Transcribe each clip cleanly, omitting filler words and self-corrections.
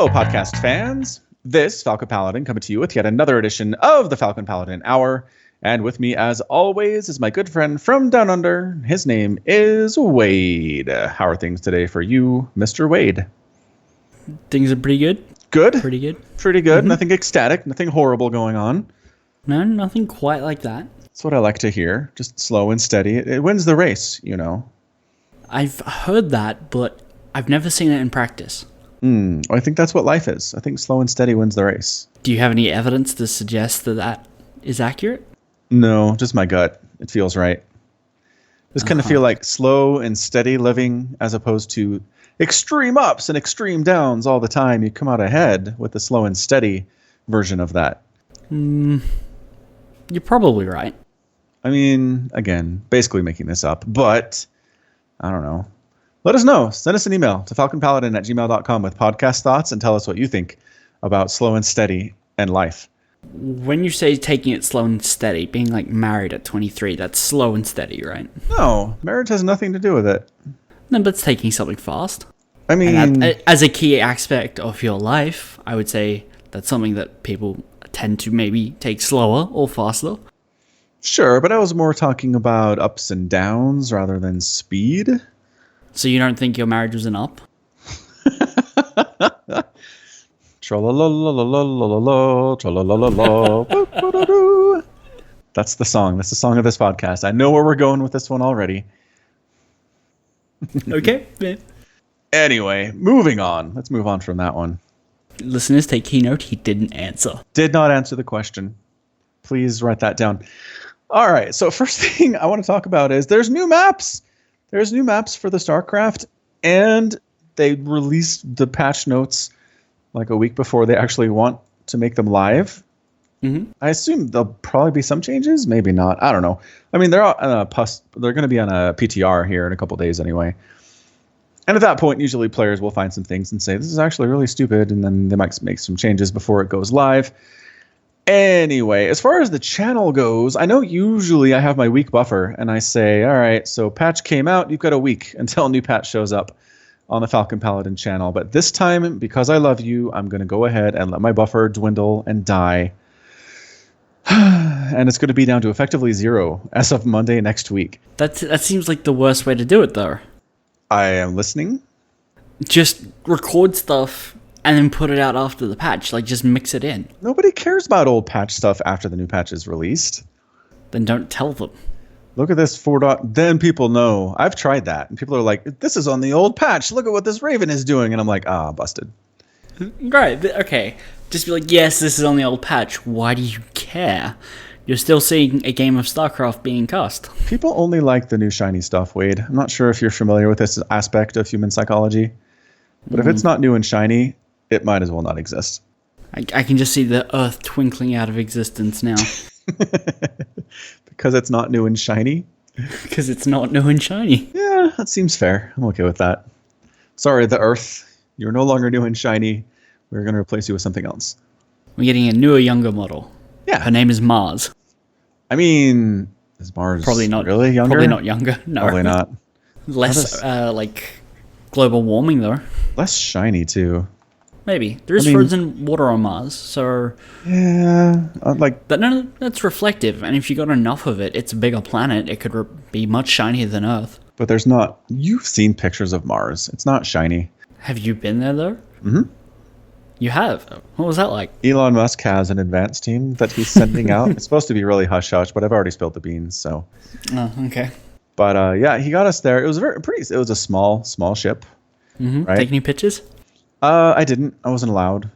Hello, podcast fans. This Falcon Paladin coming to you with yet another edition of the Falcon Paladin Hour. And with me, as always, is my good friend from down under. His name is Wade. How are things today for you, Mr. Wade? Things are pretty good. Good? Pretty good. Pretty good. Mm-hmm. Nothing ecstatic. Nothing horrible going on. No, nothing quite like that. That's what I like to hear. Just slow and steady. It wins the race, you know. I've heard that, but I've never seen it in practice. I think that's what life is. I think slow and steady wins the race. Do you have any evidence to suggest that that is accurate? No, just my gut. It feels right. Just kind of feel like slow and steady living as opposed to extreme ups and extreme downs all the time. You come out ahead with the slow and steady version of that. You're probably right. I mean, again, basically making this up, but I don't know. Let us know. Send us an email to falconpaladin@gmail.com with podcast thoughts and tell us what you think about slow and steady and life. When you say taking it slow and steady, being like married at 23, that's slow and steady, right? No, marriage has nothing to do with it. No, but it's taking something fast. I mean, and as a key aspect of your life, I would say that's something that people tend to maybe take slower or faster. Sure, but I was more talking about ups and downs rather than speed. So you don't think your marriage was an up? Tra-la-la-la-la-la-la-la, tra-la-la-la-la. That's the song. That's the song of this podcast. I know where we're going with this one already. Okay. Yeah. Anyway, moving on. Let's move on from that one. Listeners, take keynote. He didn't answer. Did not answer the question. Please write that down. All right. So first thing I want to talk about is there's new maps. There's new maps for the StarCraft, and they released the patch notes like a week before they actually want to make them live. Mm-hmm. I assume there'll probably be some changes, maybe not. I don't know. I mean, they're going to be on a PTR here in a couple days anyway. And at that point, usually players will find some things and say, this is actually really stupid, and then they might make some changes before it goes live. Anyway, as far as the channel goes, I know usually I have my week buffer, and I say, all right, so patch came out, you've got a week until a new patch shows up on the Falcon Paladin channel. But this time, because I love you, I'm going to go ahead and let my buffer dwindle and die. And it's going to be down to effectively 0 as of Monday next week. That seems like the worst way to do it, though. I am listening. Just record stuff and then put it out after the patch. Like, just mix it in. Nobody cares about old patch stuff after the new patch is released. Then don't tell them. Look at this 4. Then people know. I've tried that. And people are like, this is on the old patch. Look at what this Raven is doing. And I'm like, busted. Right. Okay. Just be like, yes, this is on the old patch. Why do you care? You're still seeing a game of StarCraft being cast. People only like the new shiny stuff, Wade. I'm not sure if you're familiar with this aspect of human psychology. But if it's not new and shiny, it might as well not exist. I can just see the Earth twinkling out of existence now. Because it's not new and shiny? Because it's not new and shiny. Yeah, that seems fair. I'm okay with that. Sorry, the Earth. You're no longer new and shiny. We're going to replace you with something else. We're getting a newer, younger model. Yeah. Her name is Mars. I mean, is Mars probably not really younger? Probably not younger. No. Probably not. Less, like, global warming, though. Less shiny, too. Maybe. There is frozen water on Mars, so... Yeah, that's reflective, and if you got enough of it, it's a bigger planet. It could be much shinier than Earth. But there's not... You've seen pictures of Mars. It's not shiny. Have you been there, though? Mm-hmm. You have? What was that like? Elon Musk has an advanced team that he's sending out. It's supposed to be really hush-hush, but I've already spilled the beans, so... Oh, okay. But, yeah, he got us there. It was it was a small ship. Mm-hmm. Right? Take any pictures? I didn't. I wasn't allowed.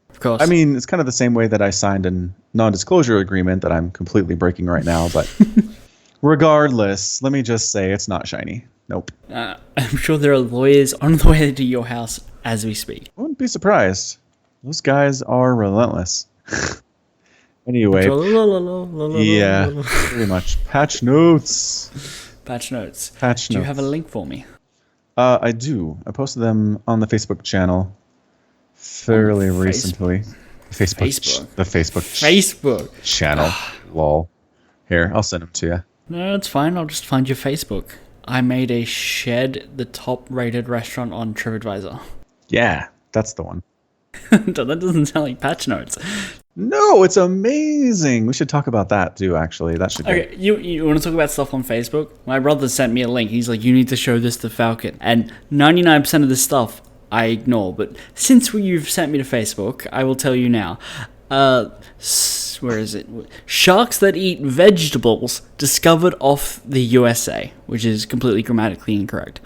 Of course. I mean, it's kind of the same way that I signed a non-disclosure agreement that I'm completely breaking right now. But regardless, let me just say it's not shiny. Nope. I'm sure there are lawyers on the way to your house as we speak. I wouldn't be surprised. Those guys are relentless. Anyway. Yeah, pretty much. Patch notes. Patch notes. Patch notes. Do you have a link for me? I do. I posted them on the Facebook channel fairly recently. The Facebook channel. Lol. Here, I'll send them to you. No, it's fine. I'll just find your Facebook. I made a shed, the top-rated restaurant on TripAdvisor. Yeah, that's the one. That doesn't sound like patch notes. No, it's amazing. We should talk about that too, actually. That should be. Okay, you want to talk about stuff on Facebook? My brother sent me a link. He's like, you need to show this to Falcon. And 99% of this stuff I ignore. But since you've sent me to Facebook, I will tell you now. Where is it? Sharks that eat vegetables discovered off the USA, which is completely grammatically incorrect.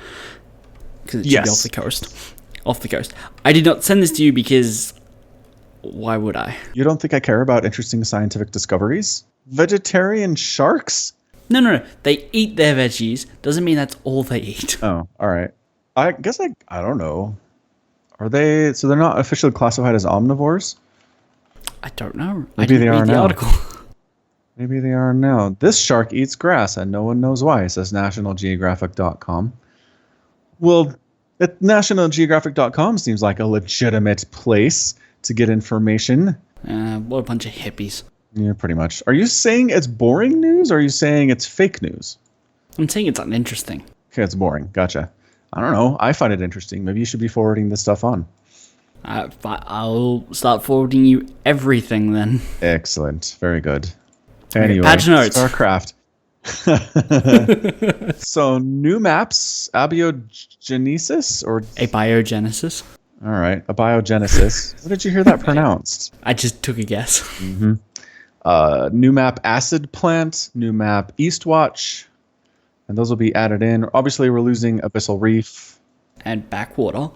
Because it should be off the coast. Off the coast. I did not send this to you because... Why would I? You don't think I care about interesting scientific discoveries? Vegetarian sharks? No. They eat their veggies. Doesn't mean that's all they eat. Oh, all right. I guess I don't know. Are they... So they're not officially classified as omnivores? I don't know. Maybe I didn't read the article. Maybe they are now. This shark eats grass and no one knows why, says nationalgeographic.com. Well, nationalgeographic.com seems like a legitimate place to get information. What a bunch of hippies. Yeah, pretty much. Are you saying it's boring news or are you saying it's fake news? I'm saying it's uninteresting. Okay, it's boring. Gotcha. I don't know. I find it interesting. Maybe you should be forwarding this stuff on. I'll start forwarding you everything then. Excellent. Very good. Anyway, patch notes. StarCraft. So, new maps, abiogenesis or... Abiogenesis? All right, abiogenesis. What did you hear that pronounced? I just took a guess. Mm-hmm. New map, Acid Plant. New map, Eastwatch. And those will be added in. Obviously, we're losing Abyssal Reef. And Backwater.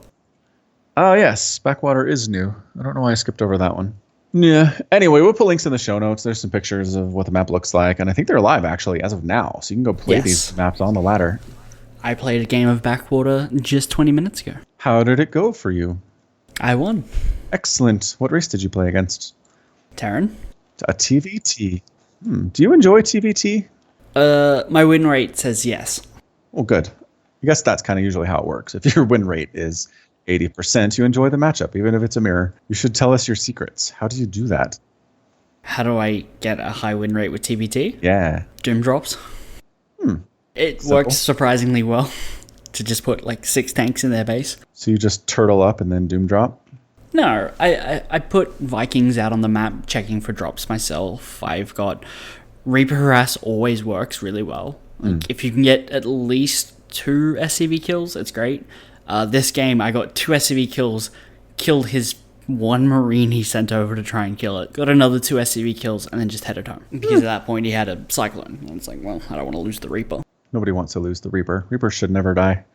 Oh, yes. Backwater is new. I don't know why I skipped over that one. Yeah. Anyway, we'll put links in the show notes. There's some pictures of what the map looks like. And I think they're live, actually, as of now. So you can go play these maps on the ladder. I played a game of Backwater just 20 minutes ago. How did it go for you? I won. Excellent. What race did you play against? Terran. A TVT. Do you enjoy TVT? My win rate says yes. Well, good. I guess that's kind of usually how it works. If your win rate is 80%, you enjoy the matchup, even if it's a mirror. You should tell us your secrets. How do you do that? How do I get a high win rate with TBT? Yeah. Doom drops. It works surprisingly well to just put like 6 tanks in their base. So you just turtle up and then doom drop? No, I put Vikings out on the map checking for drops myself. I've got Reaper Harass always works really well. Like, if you can get at least 2 SCV kills, it's great. This game, I got 2 SCV kills, killed his 1 Marine he sent over to try and kill it, got another 2 SCV kills, and then just headed home. Because at that point, he had a Cyclone. And it's like, well, I don't want to lose the Reaper. Nobody wants to lose the Reaper. Reaper should never die.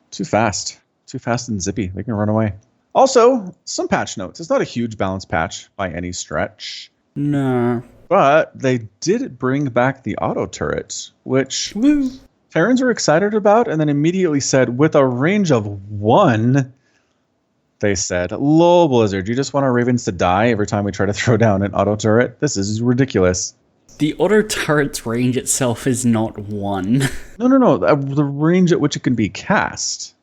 Too fast. Too fast and zippy. They can run away. Also, some patch notes. It's not a huge balance patch by any stretch. No. But they did bring back the auto turret, which Woo. Terrans are excited about, and then immediately said, with a range of 1, they said, lol, Blizzard, you just want our Ravens to die every time we try to throw down an auto turret? This is ridiculous. The auto turret's range itself is not 1. No. The range at which it can be cast.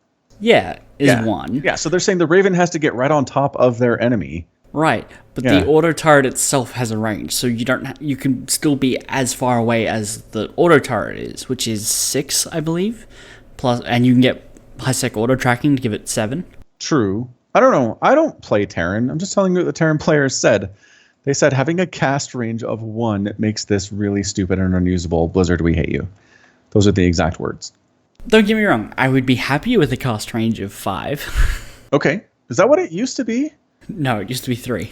Yeah, is 1. Yeah, so they're saying the Raven has to get right on top of their enemy. Right, but the auto turret itself has a range, so you can still be as far away as the auto turret is, which is 6, I believe. Plus, and you can get high-sec auto tracking to give it 7. True. I don't know. I don't play Terran. I'm just telling you what the Terran players said. They said having a cast range of 1 makes this really stupid and unusable. Blizzard, we hate you. Those are the exact words. Don't get me wrong. I would be happy with a cast range of 5. Okay. Is that what it used to be? No, it used to be 3.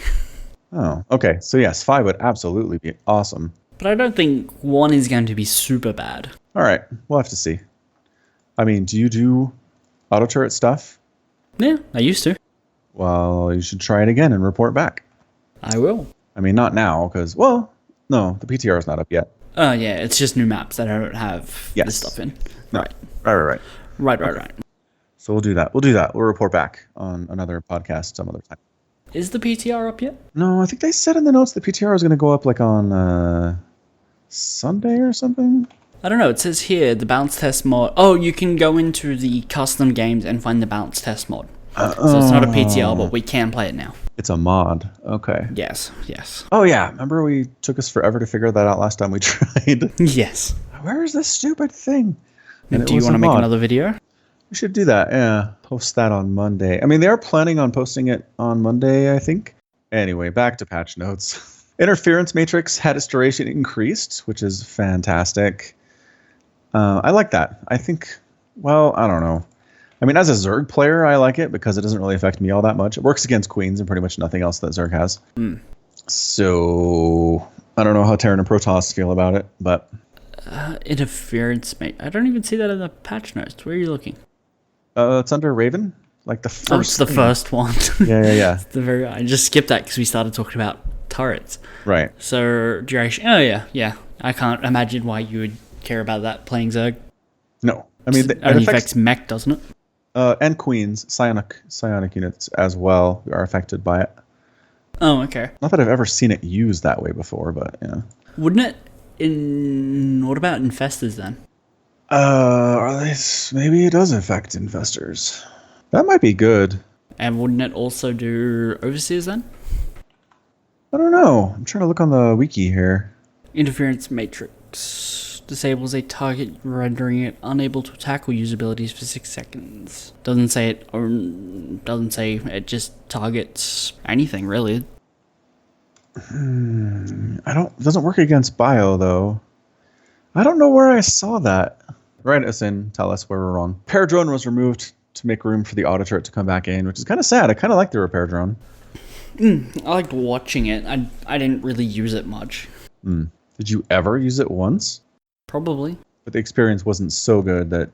Oh, okay. So yes, 5 would absolutely be awesome. But I don't think 1 is going to be super bad. All right. We'll have to see. I mean, do you do auto turret stuff? Yeah, I used to. Well, you should try it again and report back. I will. I mean, not now, because, well, no, the PTR is not up yet. Oh, yeah, it's just new maps that I don't have this stuff in. No. Right. Right. So we'll do that. We'll report back on another podcast some other time. Is the PTR up yet? No, I think they said in the notes the PTR is going to go up like on Sunday or something. I don't know. It says here the bounce test mod. Oh, you can go into the custom games and find the bounce test mod. So it's not a PTR, but we can play it now. It's a mod. Okay. Yes. Oh, yeah. Remember we took us forever to figure that out last time we tried? Yes. Where is this stupid thing? Do you want to make another video? We should do that. Yeah, post that on Monday. I mean, they are planning on posting it on Monday, I think. Anyway, back to patch notes. Interference matrix had its duration increased, which is fantastic. I like that. I think, well, I don't know. I mean, as a Zerg player, I like it because it doesn't really affect me all that much. It works against Queens and pretty much nothing else that Zerg has. So, I don't know how Terran and Protoss feel about it, but... Interference, mate. I don't even see that in the patch notes. Where are you looking? It's under Raven. Like the first. Oh, it's the first one. Yeah. I just skipped that because we started talking about turrets. Right. So duration. Oh yeah. I can't imagine why you would care about that playing Zerg. No, I mean it only affects mech, doesn't it? And Queens, psionic units as well are affected by it. Oh, okay. Not that I've ever seen it used that way before, but yeah. Wouldn't it? What about infestors then? Maybe it does affect infestors. That might be good. And wouldn't it also do overseers then? I don't know. I'm trying to look on the wiki here. Interference matrix disables a target, rendering it unable to attack or use abilities for 6 seconds. Doesn't say it just targets anything really. It doesn't work against bio though. I don't know where I saw that. Write us in, tell us where we're wrong. Repair drone was removed to make room for the auto turret to come back in, which is kind of sad. I kind of like the repair drone. I liked watching it. I didn't really use it much. Did you ever use it once? Probably. But the experience wasn't so good that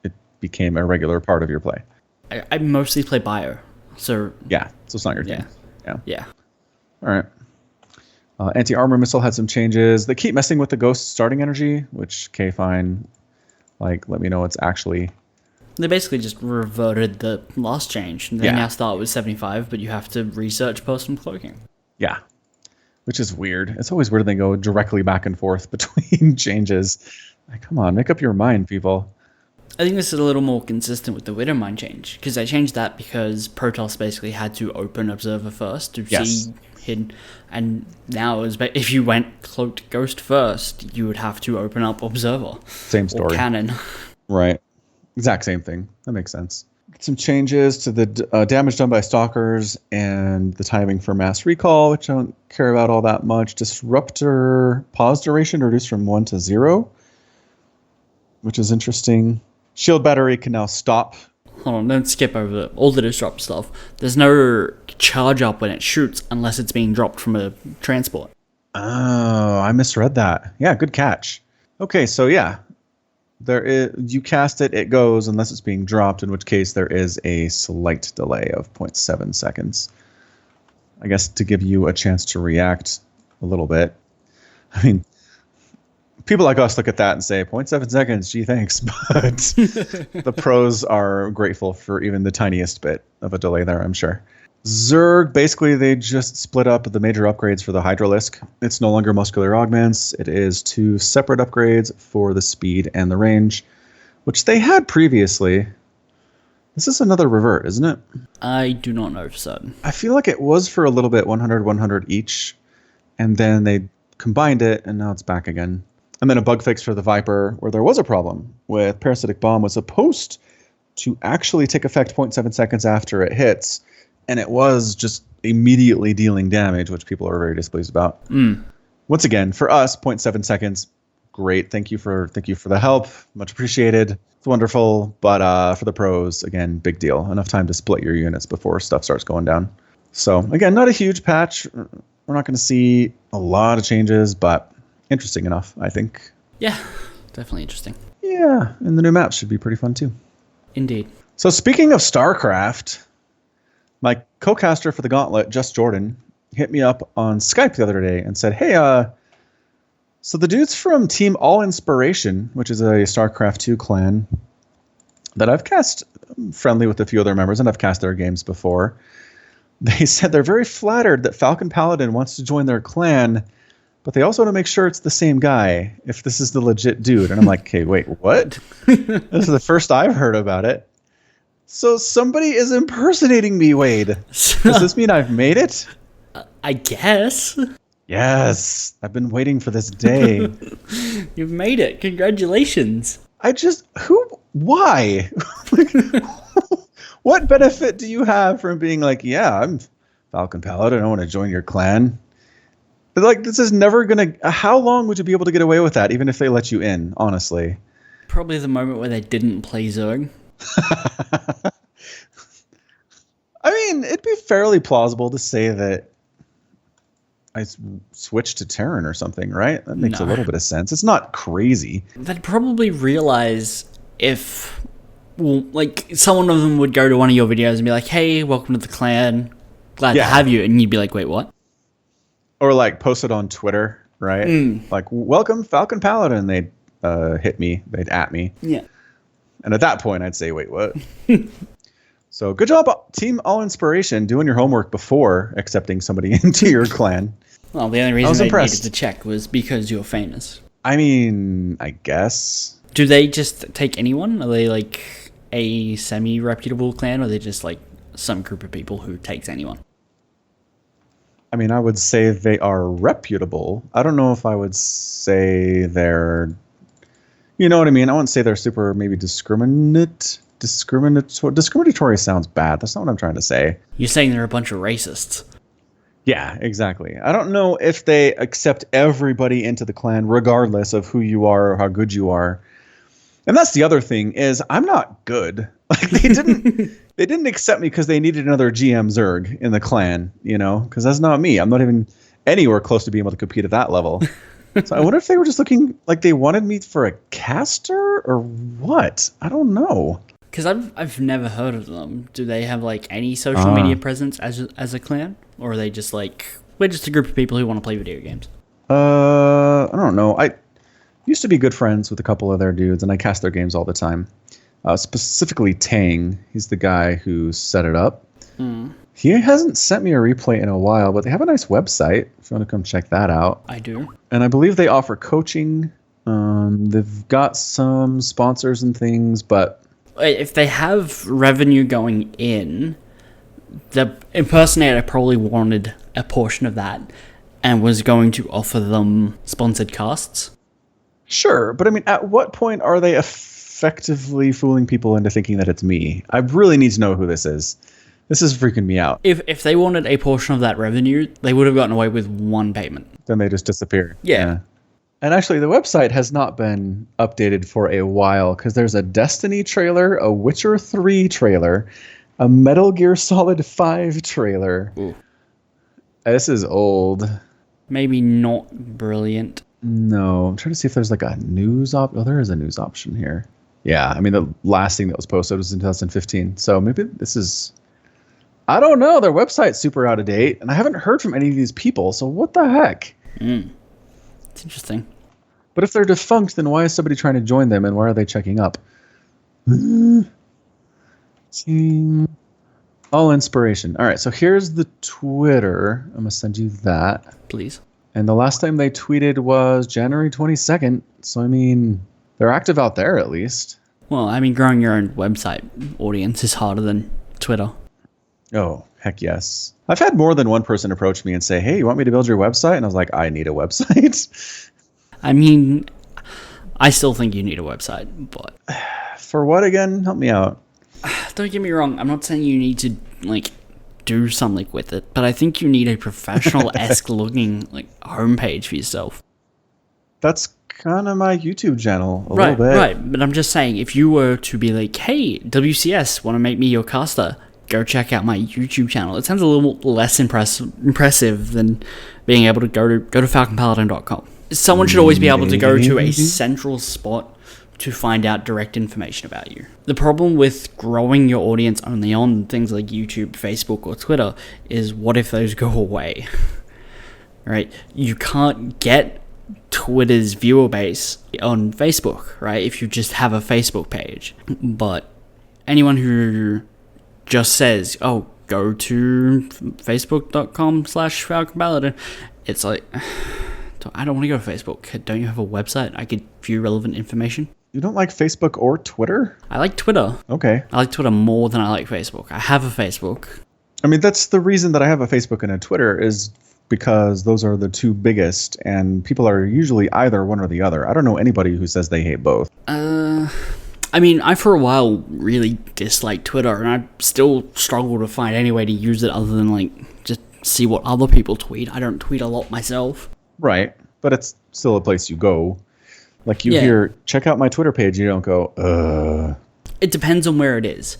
it became a regular part of your play. I mostly play bio, so... Yeah, so it's not your thing. Yeah. All right. Anti-armor missile had some changes. They keep messing with the ghost starting energy, which, okay, fine. Like, let me know it's actually... They basically just reverted the last change. They now start with 75, but you have to research personal cloaking. Yeah. Which is weird. It's always weird they go directly back and forth between changes. Like, come on, make up your mind, people. I think this is a little more consistent with the Widowmine change, because they changed that because Protoss basically had to open Observer first to see hidden, and now if you went Cloaked Ghost first, you would have to open up Observer. Same story. Or Cannon. Right. Exact same thing. That makes sense. Some changes to the damage done by stalkers and the timing for mass recall, which I don't care about all that much. Disruptor pause duration reduced from 1 to 0, which is interesting. Shield battery can now stop. Hold on, don't skip over all the disrupt stuff. There's no charge up when it shoots unless it's being dropped from a transport. Oh, I misread that. Yeah, good catch. Okay, so yeah. You cast it, it goes unless it's being dropped, in which case there is a slight delay of 0.7 seconds. I guess to give you a chance to react a little bit. I mean, people like us look at that and say 0.7 seconds, gee, thanks. But the pros are grateful for even the tiniest bit of a delay there, I'm sure. Zerg, basically, they just split up the major upgrades for the Hydralisk. It's no longer muscular augments. It is 2 separate upgrades for the speed and the range, which they had previously. This is another revert, isn't it? I do not know for certain. I feel like it was for a little bit, 100, 100 each, and then they combined it, and now it's back again. And then a bug fix for the Viper, where there was a problem with Parasitic Bomb was supposed to actually take effect 0.7 seconds after it hits, and it was just immediately dealing damage, which people are very displeased about. Once again, for us, 0.7 seconds, great. Thank you for the help. Much appreciated. It's wonderful. But for the pros, again, big deal. Enough time to split your units before stuff starts going down. So again, not a huge patch. We're not going to see a lot of changes, but interesting enough, I think. Yeah, definitely interesting. Yeah, and the new maps should be pretty fun too. Indeed. So speaking of StarCraft, my co-caster for the Gauntlet, Just Jordan, hit me up on Skype the other day and said, hey, so the dudes from Team All Inspiration, which is a StarCraft 2 clan that I've cast friendly with a few other members, and I've cast their games before, they said they're very flattered that Falcon Paladin wants to join their clan, but they also want to make sure it's the same guy, if this is the legit dude. And I'm like, okay, wait, what? This is the first I've heard about it. So somebody is impersonating me, Wade. Does this mean I've made it? I guess. Yes. I've been waiting for this day. You've made it. Congratulations. Why? Like, what benefit do you have from being like, yeah, I'm Falcon Paladin, I want to join your clan? But like, this is never gonna. How long would you be able to get away with that, even if they let you in? Honestly, Probably the moment where they didn't play Zerg. I mean, it'd be fairly plausible to say that I switched to Terran or something, right? That makes a little bit of sense. It's not crazy. They'd probably realize if, well, like, someone of them would go to one of your videos and be like, hey, welcome to the clan, glad to have you, and you'd be like, wait, what? Or like post it on Twitter, right? Like, welcome Falcon Paladin. They'd hit me, they'd at me. Yeah. And at that point, I'd say, wait, what? So good job, Team All Inspiration, doing your homework before accepting somebody into your clan. Well, the only reason they needed to check was because you're famous. I mean, I guess. Do they just take anyone? Are they like a semi-reputable clan, or are they just like some group of people who takes anyone? I mean, I would say they are reputable. I don't know if I would say they're, you know what I mean? I wouldn't say they're super maybe discriminatory sounds bad. That's not what I'm trying to say. You're saying they're a bunch of racists. Yeah, exactly. I don't know if they accept everybody into the clan regardless of who you are or how good you are. And that's the other thing is I'm not good. Like they didn't accept me because they needed another GM Zerg in the clan, you know, because that's not me. I'm not even anywhere close to being able to compete at that level. So I wonder if they were just looking like they wanted me for a caster or what? I don't know. Because I've never heard of them. Do they have like any social media presence as a clan, or are they just like we're just a group of people who want to play video games? I don't know. I used to be good friends with a couple of their dudes, and I cast their games all the time. Specifically, Tang. He's the guy who set it up. He hasn't sent me a replay in a while, but they have a nice website if you want to come check that out. I do. And I believe they offer coaching. They've got some sponsors and things, but if they have revenue going in, the impersonator probably wanted a portion of that and was going to offer them sponsored casts. Sure, but I mean, at what point are they effectively fooling people into thinking that it's me? I really need to know who this is. This is freaking me out. If they wanted a portion of that revenue, they would have gotten away with one payment. Then they just disappear. Yeah. And actually, the website has not been updated for a while because there's a Destiny trailer, a Witcher 3 trailer, a Metal Gear Solid 5 trailer. Ooh. This is old. Maybe not brilliant. No, I'm trying to see if there's like a news Oh, there is a news option here. Yeah, I mean, the last thing that was posted was in 2015. So maybe this is... I don't know. Their website's super out of date, and I haven't heard from any of these people, so what the heck? It's interesting. But if they're defunct, then why is somebody trying to join them, and why are they checking up? All Inspiration. All right, so here's the Twitter. I'm going to send you that. Please. And the last time they tweeted was January 22nd. So, I mean, they're active out there at least. Well, I mean, growing your own website audience is harder than Twitter. Oh, heck yes. I've had more than one person approach me and say, hey, you want me to build your website? And I was like, I need a website. I mean, I still think you need a website, but... For what again? Help me out. Don't get me wrong. I'm not saying you need to, like, do something with it, but I think you need a professional-esque looking, like, homepage for yourself. That's kind of my YouTube channel a little bit. Right, but I'm just saying, if you were to be like, hey, WCS, want to make me your caster? Go check out my YouTube channel. It sounds a little less impressive than being able to go to falconpaladin.com. Someone should always be able to go to a central spot to find out direct information about you. The problem with growing your audience only on things like YouTube, Facebook, or Twitter is what if those go away? Right? You can't get Twitter's viewer base on Facebook, right? If you just have a Facebook page. But anyone who just says, oh, go to facebook.com/FalconPaladin. It's like, I don't want to go to Facebook. Don't you have a website I could view relevant information? You don't like Facebook or Twitter? I like Twitter. Okay. I like Twitter more than I like Facebook. I have a Facebook. I mean, that's the reason that I have a Facebook and a Twitter is because those are the two biggest, and people are usually either one or the other. I don't know anybody who says they hate both. I mean, I for a while really disliked Twitter, and I still struggle to find any way to use it other than like just see what other people tweet. I don't tweet a lot myself. Right. But it's still a place you go. Like you Yeah. hear, check out my Twitter page. You don't go, It depends on where it is.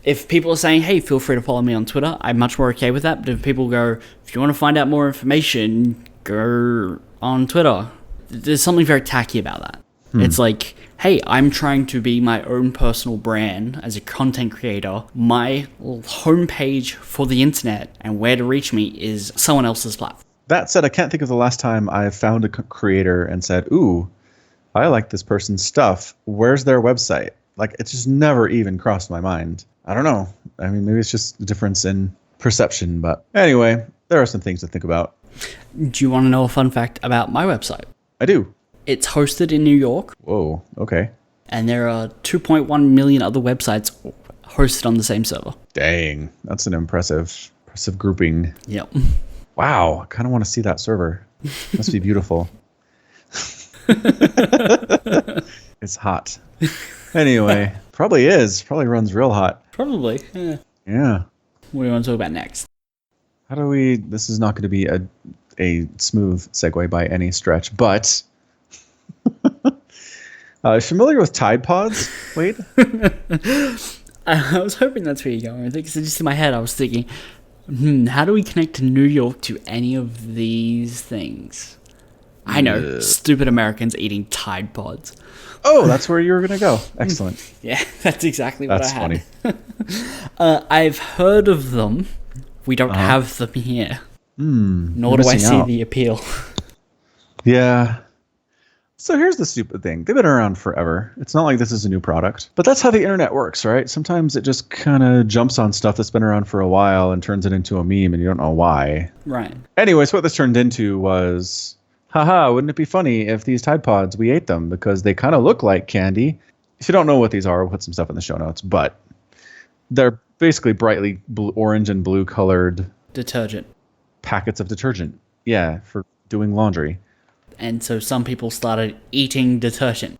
If people are saying, hey, feel free to follow me on Twitter, I'm much more okay with that. But if people go, if you want to find out more information, go on Twitter. There's something very tacky about that. It's like, hey, I'm trying to be my own personal brand as a content creator. My homepage for the internet and where to reach me is someone else's platform. That said, I can't think of the last time I found a creator and said, ooh, I like this person's stuff. Where's their website? Like, it just never even crossed my mind. I don't know. I mean, maybe it's just a difference in perception. But anyway, there are some things to think about. Do you want to know a fun fact about my website? I do. It's hosted in New York, Whoa, okay. and there are 2.1 million other websites hosted on the same server. Dang, that's an impressive grouping. Yep. Wow, I kind of want to see that server. Must be beautiful. It's hot. Anyway, probably is. Probably runs real hot. Probably. Yeah. Yeah. What do you want to talk about next? How do we... This is not going to be a smooth segue by any stretch, but... familiar with Tide Pods, Wade? I was hoping that's where you're going. I think it's just in my head. I was thinking, how do we connect to New York to any of these things? I know, stupid Americans eating Tide Pods. Oh, that's where you were going to go. Excellent. Yeah, that's exactly what That's I had. funny. I've heard of them. We don't have them here. Nor do I missing see out. the appeal. Yeah. So here's the stupid thing. They've been around forever. It's not like this is a new product. But that's how the internet works, right? Sometimes it just kind of jumps on stuff that's been around for a while and turns it into a meme, and you don't know why. Right. Anyways, what this turned into was, haha, wouldn't it be funny if these Tide Pods, we ate them because they kind of look like candy. If you don't know what these are, we'll put some stuff in the show notes. But they're basically brightly orange and blue colored Detergent. packets of detergent. Yeah, for doing laundry. And so some people started eating detergent.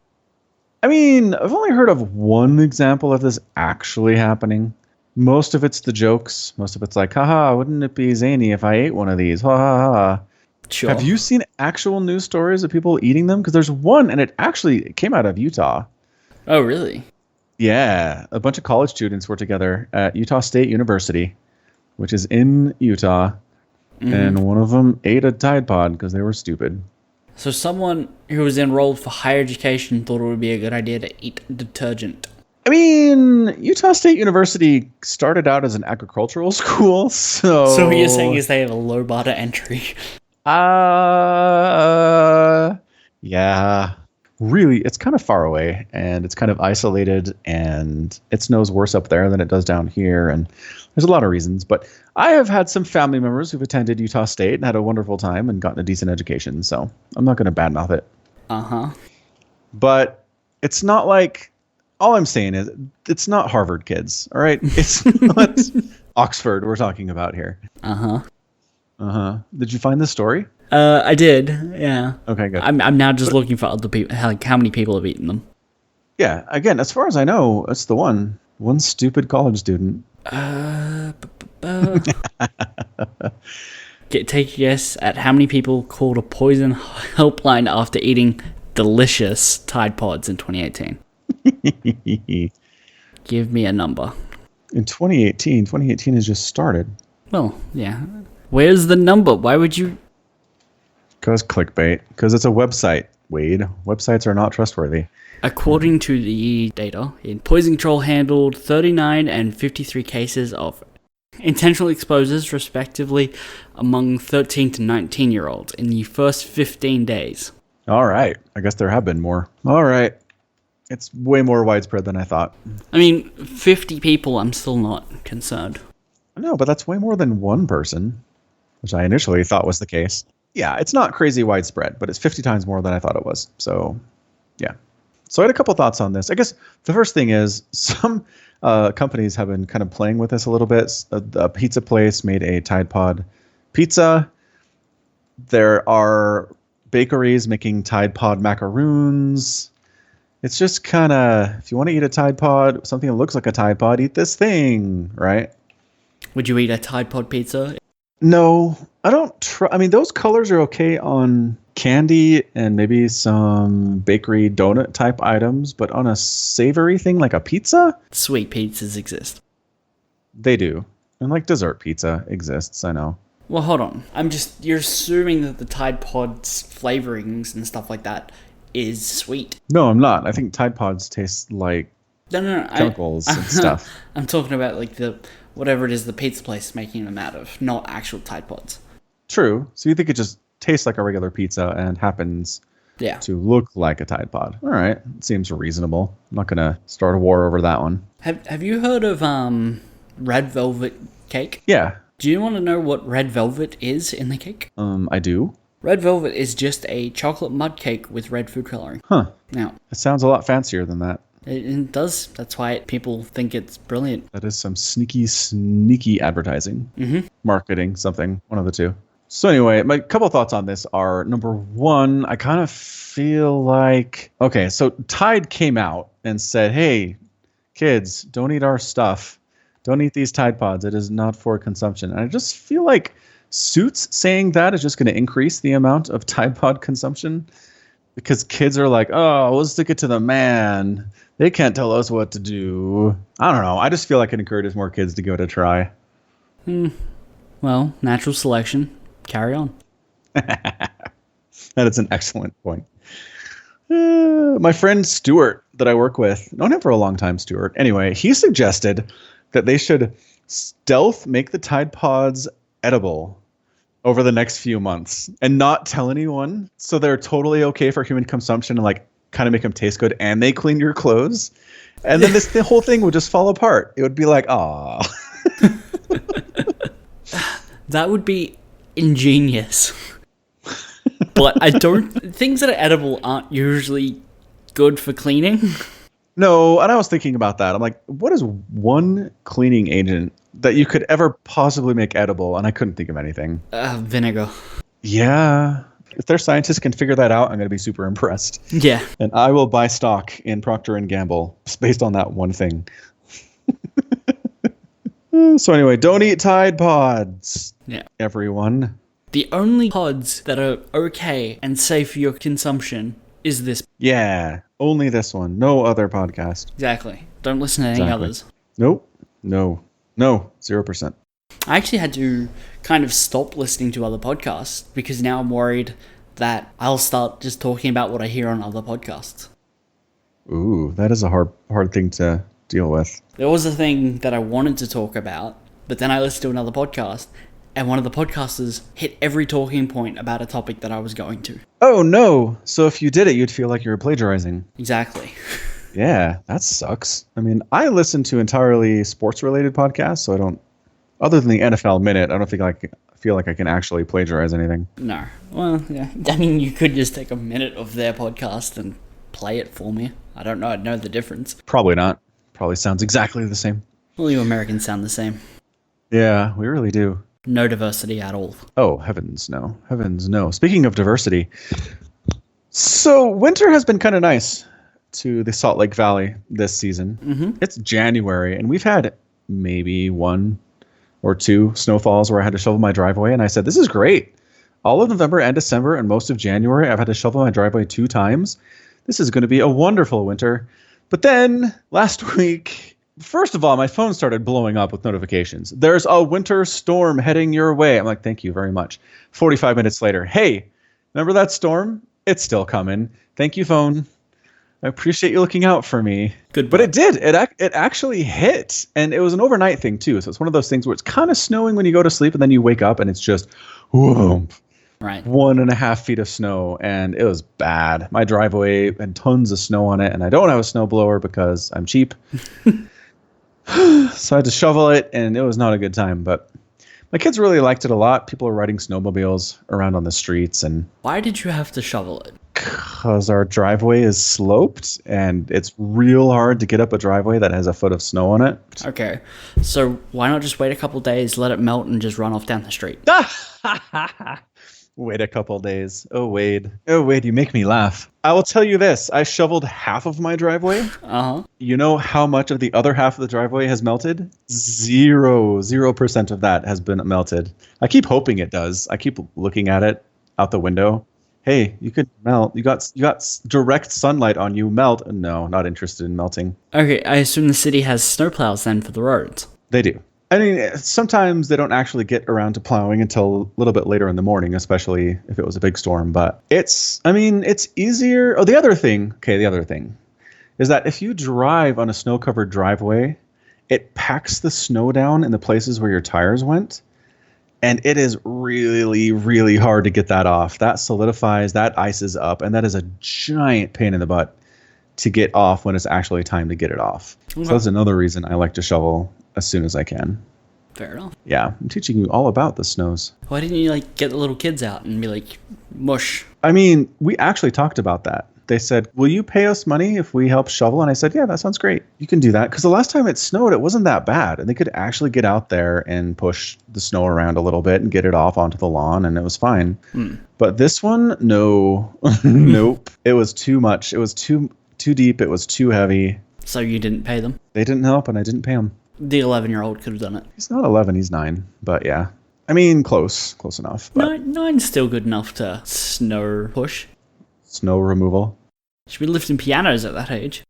I mean, I've only heard of one example of this actually happening. Most of it's the jokes. Most of it's like, haha, wouldn't it be zany if I ate one of these? Ha ha ha. Sure. Have you seen actual news stories of people eating them? Because there's one, and it came out of Utah. Oh, really? Yeah, a bunch of college students were together at Utah State University, which is in Utah, and one of them ate a Tide Pod because they were stupid. So someone who was enrolled for higher education thought it would be a good idea to eat detergent. I mean, Utah State University started out as an agricultural school, so... So what you're saying is they have a low bar to entry. Yeah. Really, it's kind of far away, and it's kind of isolated, and it snows worse up there than it does down here, and there's a lot of reasons. But I have had some family members who've attended Utah State and had a wonderful time and gotten a decent education, so I'm not going to badmouth it. Uh-huh. But it's not like... All I'm saying is, it's not Harvard kids, all right? It's not Oxford we're talking about here. Uh-huh. Uh-huh. Did you find this story? I did, yeah. Okay, good. I'm now just looking for other people, like how many people have eaten them. Yeah, again, as far as I know, it's the one stupid college student. Take a guess at how many people called a poison helpline after eating delicious Tide Pods in 2018. Give me a number. In 2018 has just started. Well, yeah. Where's the number? Why would you... Because clickbait. Because it's a website, Wade. Websites are not trustworthy. According to the data, poison control handled 39 and 53 cases of intentional exposures, respectively, among 13 to 19-year-olds in the first 15 days. All right. I guess there have been more. All right. It's way more widespread than I thought. I mean, 50 people, I'm still not concerned. No, but that's way more than one person, which I initially thought was the case. Yeah, it's not crazy widespread, but it's 50 times more than I thought it was. So, yeah. So I had a couple thoughts on this. I guess the first thing is some companies have been kind of playing with this a little bit. A pizza place made a Tide Pod pizza. There are bakeries making Tide Pod macaroons. It's just kind of, if you want to eat a Tide Pod, something that looks like a Tide Pod, eat this thing, right? Would you eat a Tide Pod pizza? No, I don't try. I mean, those colors are okay on candy and maybe some bakery donut type items, but on a savory thing like a pizza, Sweet pizzas exist. they do. And like dessert pizza exists, I know. Well, hold on. You're assuming that the Tide Pods flavorings and stuff like that is sweet. No, I'm not. I think Tide Pods taste like No. chemicals and stuff. I'm talking about like whatever it is the pizza place is making them out of, not actual Tide Pods. True. So you think it just tastes like a regular pizza and happens to look like a Tide Pod. All right. It seems reasonable. I'm not going to start a war over that one. Have you heard of red velvet cake? Yeah. Do you want to know what red velvet is in the cake? I do. Red velvet is just a chocolate mud cake with red food coloring. Huh. Now, it sounds a lot fancier than that. It does. That's why people think it's brilliant. That is some sneaky advertising. Mm-hmm. Marketing, something. One of the two. So anyway, my couple thoughts on this are, number one, I kind of feel like... Okay, so Tide came out and said, hey, kids, don't eat our stuff. Don't eat these Tide Pods. It is not for consumption. And I just feel like Suits saying that is just going to increase the amount of Tide Pod consumption. Because kids are like, oh, we'll stick it to the man. They can't tell us what to do. I don't know. I just feel like it encourages more kids to give it a try. Well, natural selection. Carry on. That is an excellent point. My friend Stuart that I work with, known him for a long time, Stuart. Anyway, he suggested that they should stealth make the Tide Pods edible over the next few months and not tell anyone, so they're totally okay for human consumption and like kind of make them taste good, and they clean your clothes, and then the whole thing would just fall apart. It would be like, ah. That would be ingenious. But things that are edible aren't usually good for cleaning. No, and I was thinking about that. I'm like, what is one cleaning agent that you could ever possibly make edible? And I couldn't think of anything. Vinegar. Yeah. If their scientists can figure that out, I'm going to be super impressed. Yeah. And I will buy stock in Procter & Gamble based on that one thing. So anyway, don't eat Tide Pods. Yeah. Everyone. The only pods that are okay and safe for your consumption is this. Yeah. Only this one. No other podcast. Exactly. Don't listen to any others. Nope. No. 0%. I actually had to kind of stop listening to other podcasts because now I'm worried that I'll start just talking about what I hear on other podcasts. Ooh, that is a hard thing to deal with. There was a thing that I wanted to talk about, but then I listened to another podcast, and one of the podcasters hit every talking point about a topic that I was going to. Oh, no. So if you did it, you'd feel like you were plagiarizing. Exactly. Yeah, that sucks. I mean, I listen to entirely sports-related podcasts, so I don't... Other than the NFL Minute, I don't think I feel like I can actually plagiarize anything. No. Well, yeah. I mean, you could just take a minute of their podcast and play it for me. I don't know. I'd know the difference. Probably not. Probably sounds exactly the same. Well, you Americans sound the same. Yeah, we really do. No diversity at all. Oh, heavens no. Heavens no. Speaking of diversity, so winter has been kind of nice to the Salt Lake Valley this season. Mm-hmm. It's January, and we've had maybe 1 or 2 snowfalls where I had to shovel my driveway, and I said, this is great. All of November and December and most of January, I've had to shovel my driveway 2 times. This is going to be a wonderful winter. But then last week, first of all, my phone started blowing up with notifications. There's a winter storm heading your way. I'm like, thank you very much. 45 minutes later, hey, remember that storm? It's still coming. Thank you, phone. I appreciate you looking out for me. Good. But it did. It actually hit. And it was an overnight thing, too. So it's one of those things where it's kind of snowing when you go to sleep, and then you wake up and it's just, whoom. Right. 1.5 feet of snow, and it was bad. My driveway had tons of snow on it, and I don't have a snowblower because I'm cheap. So I had to shovel it, and it was not a good time. But my kids really liked it a lot. People are riding snowmobiles around on the streets. And why did you have to shovel it? Because our driveway is sloped, and it's real hard to get up a driveway that has a foot of snow on it. Okay. So why not just wait a couple days, let it melt, and just run off down the street? Wait a couple days. Oh, Wade. Oh, Wade, you make me laugh. I will tell you this. I shoveled half of my driveway. Uh-huh. You know how much of the other half of the driveway has melted? 0% of that has been melted. I keep hoping it does. I keep looking at it out the window. Hey, you could melt. You got direct sunlight on you. Melt. No, not interested in melting. Okay, I assume the city has snowplows then for the roads. They do. I mean, sometimes they don't actually get around to plowing until a little bit later in the morning, especially if it was a big storm. But it's easier. Oh, the other thing is that if you drive on a snow-covered driveway, it packs the snow down in the places where your tires went. And it is really, really hard to get that off. That solidifies, that ices up, and that is a giant pain in the butt to get off when it's actually time to get it off. Okay. So that's another reason I like to shovel as soon as I can. Fair enough. Yeah, I'm teaching you all about the snows. Why didn't you get the little kids out and be like, mush? I mean, we actually talked about that. They said, will you pay us money if we help shovel? And I said, yeah, that sounds great. You can do that. Because the last time it snowed, it wasn't that bad. And they could actually get out there and push the snow around a little bit and get it off onto the lawn. And it was fine. But this one, no. Nope. It was too much. It was too deep. It was too heavy. So you didn't pay them? They didn't help and I didn't pay them. The 11-year-old could have done it. He's not 11, he's 9. But yeah. I mean, close enough. But Nine's still good enough to snow push. Snow removal. Should be lifting pianos at that age.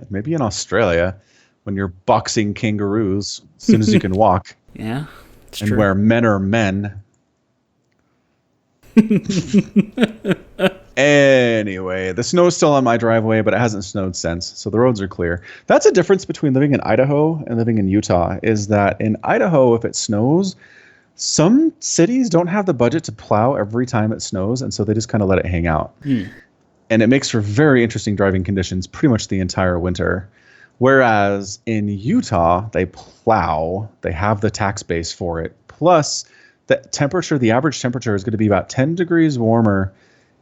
Maybe in Australia, when you're boxing kangaroos as soon as you can walk. Yeah, it's and true. Where men are men. Anyway, the snow's still on my driveway, but it hasn't snowed since, so the roads are clear. That's a difference between living in Idaho and living in Utah, is that in Idaho, if it snows, some cities don't have the budget to plow every time it snows, and so they just kind of let it hang out. And it makes for very interesting driving conditions pretty much the entire winter. Whereas in Utah, they plow, they have the tax base for it. Plus, the average temperature is going to be about 10 degrees warmer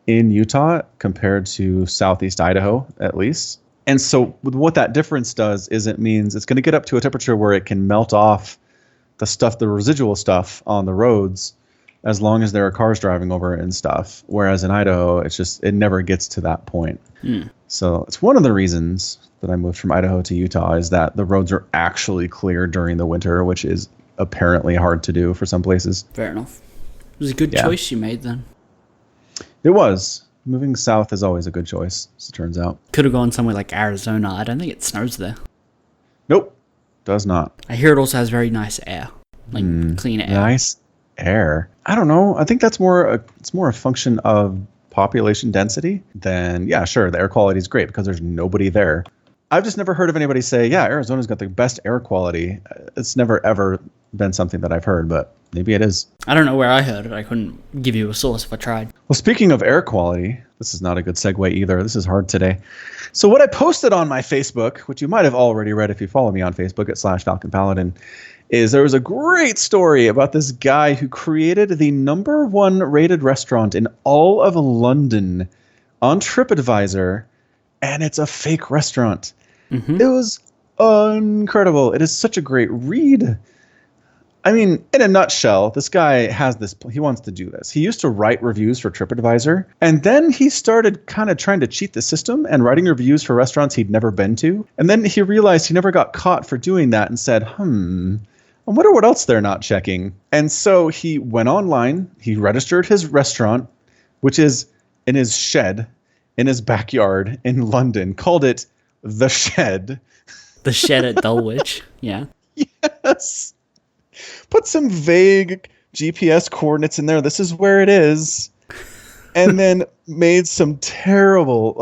in Utah compared to southeast Idaho, at least. And so what that difference does is it means it's going to get up to a temperature where it can melt off the residual stuff on the roads as long as there are cars driving over it and stuff. Whereas in Idaho, it never gets to that point. So it's one of the reasons that I moved from Idaho to Utah is that the roads are actually clear during the winter, which is apparently hard to do for some places. Fair enough. It was a good choice you made then. It was. Moving south is always a good choice, as it turns out. Could have gone somewhere like Arizona. I don't think it snows there. Nope. Does not. I hear it also has very nice air. Clean air. Nice air. I don't know. I think that's more a function of population density than, yeah, sure, the air quality is great because there's nobody there. I've just never heard of anybody say, yeah, Arizona's got the best air quality. It's never, ever been something that I've heard, but maybe it is. I don't know where I heard it. I couldn't give you a source if I tried. Well, speaking of air quality, this is not a good segue either. This is hard today. So what I posted on my Facebook, which you might have already read if you follow me on Facebook at /Falcon Paladin, is there was a great story about this guy who created the #1 rated restaurant in all of London on TripAdvisor, and it's a fake restaurant. It was incredible. It is such a great read. I mean, in a nutshell, this guy he wants to do this. He used to write reviews for TripAdvisor, and then he started kind of trying to cheat the system and writing reviews for restaurants he'd never been to. And then he realized he never got caught for doing that and said, I wonder what else they're not checking. And so he went online, he registered his restaurant, which is in his shed, in his backyard in London, called it The Shed. The Shed at Dulwich, yeah. Yes. Put some vague GPS coordinates in there. This is where it is. And then made some terrible,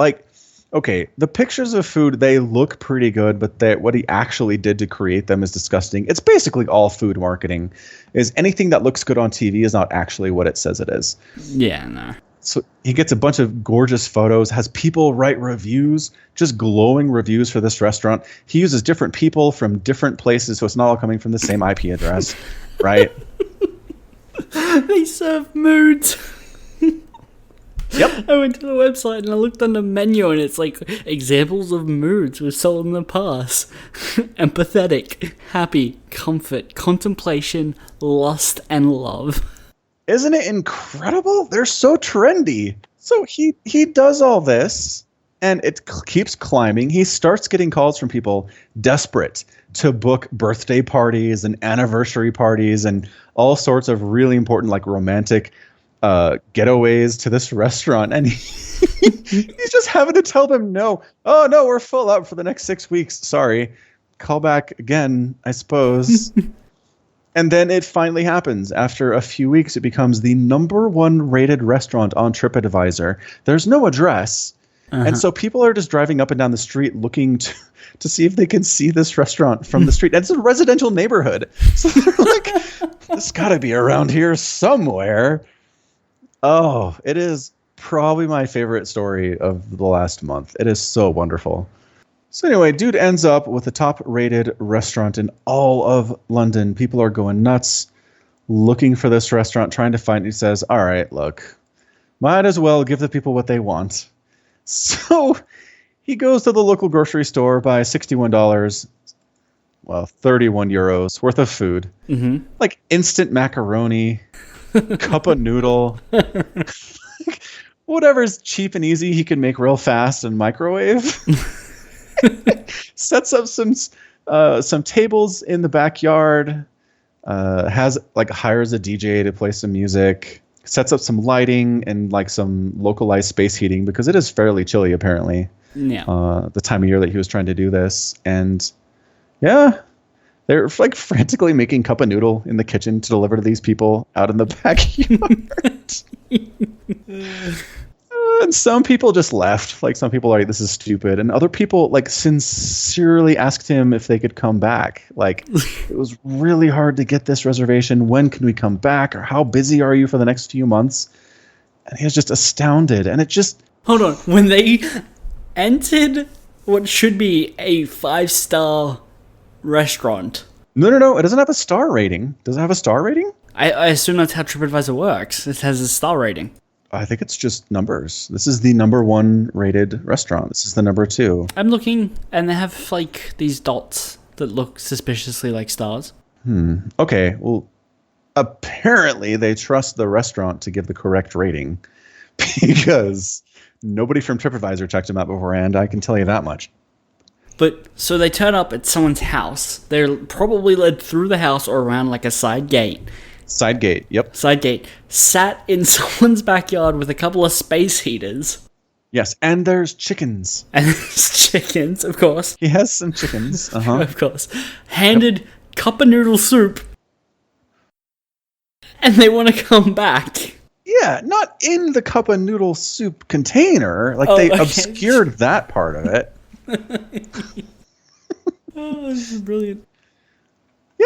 okay, the pictures of food, they look pretty good, but what he actually did to create them is disgusting. It's basically all food marketing. Is anything that looks good on TV is not actually what it says it is. Yeah, no. So he gets a bunch of gorgeous photos, has people write reviews, just glowing reviews for this restaurant. He uses different people from different places, so it's not all coming from the same IP address, right? They serve moods. Yep. I went to the website and I looked on the menu and it's like examples of moods we've sold in the past. Empathetic, happy, comfort, contemplation, lust, and love. Isn't it incredible? They're so trendy. So he does all this, and it keeps climbing. He starts getting calls from people desperate to book birthday parties and anniversary parties and all sorts of really important, like, romantic getaways to this restaurant. And he's just having to tell them no. Oh, no, we're full up for the next 6 weeks. Sorry. Call back again, I suppose. And then it finally happens. After a few weeks, it becomes the #1 rated restaurant on TripAdvisor. There's no address. And so people are just driving up and down the street looking to see if they can see this restaurant from the street. And it's a residential neighborhood. So they're like, this got to be around here somewhere. Oh, it is probably my favorite story of the last month. It is so wonderful. So anyway, dude ends up with the top-rated restaurant in all of London. People are going nuts looking for this restaurant, trying to find it. He says, all right, look, might as well give the people what they want. So he goes to the local grocery store, buys $61, well, 31 euros worth of food. Mm-hmm. Like instant macaroni, cup of noodle, whatever's cheap and easy he can make real fast and microwave. Sets up some tables in the backyard, hires a DJ to play some music, sets up some lighting and like some localized space heating because it is fairly chilly apparently. Yeah. The time of year that he was trying to do this. And yeah, they're like frantically making cup of noodle in the kitchen to deliver to these people out in the backyard. And some people just left. Like, some people are like, this is stupid. And other people, like, sincerely asked him if they could come back. Like, it was really hard to get this reservation. When can we come back? Or how busy are you for the next few months? And he was just astounded. And it just... Hold on. When they entered what should be a 5-star restaurant... No. It doesn't have a star rating. Does it have a star rating? I assume that's how TripAdvisor works. It has a star rating. I think it's just numbers. This is the #1 rated restaurant. This is the #2. I'm looking, and they have, like, these dots that look suspiciously like stars. Okay, well, apparently they trust the restaurant to give the correct rating because nobody from TripAdvisor checked them out beforehand. I can tell you that much. But, so they turn up at someone's house. They're probably led through the house or around, like, a side gate. Side gate, yep. Side gate. Sat in someone's backyard with a couple of space heaters. Yes, and there's chickens. And there's chickens, of course. He has some chickens, Of course. Handed cup of noodle soup. And they want to come back. Yeah, not in the cup of noodle soup container. Like, they obscured that part of it. Oh, this is brilliant.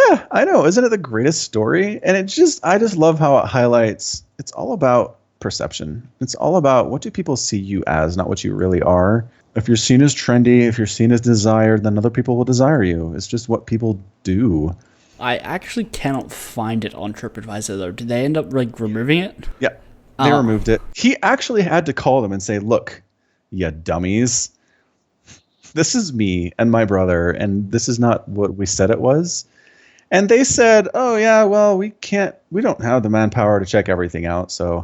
Yeah, I know. Isn't it the greatest story? And I just love how it highlights, it's all about perception. It's all about what do people see you as, not what you really are. If you're seen as trendy, if you're seen as desired, then other people will desire you. It's just what people do. I actually cannot find it on TripAdvisor, though. Did they end up, like, removing it? Yeah, they removed it. He actually had to call them and say, look, you dummies, this is me and my brother, and this is not what we said it was. And they said, oh, yeah, well, we don't have the manpower to check everything out. So,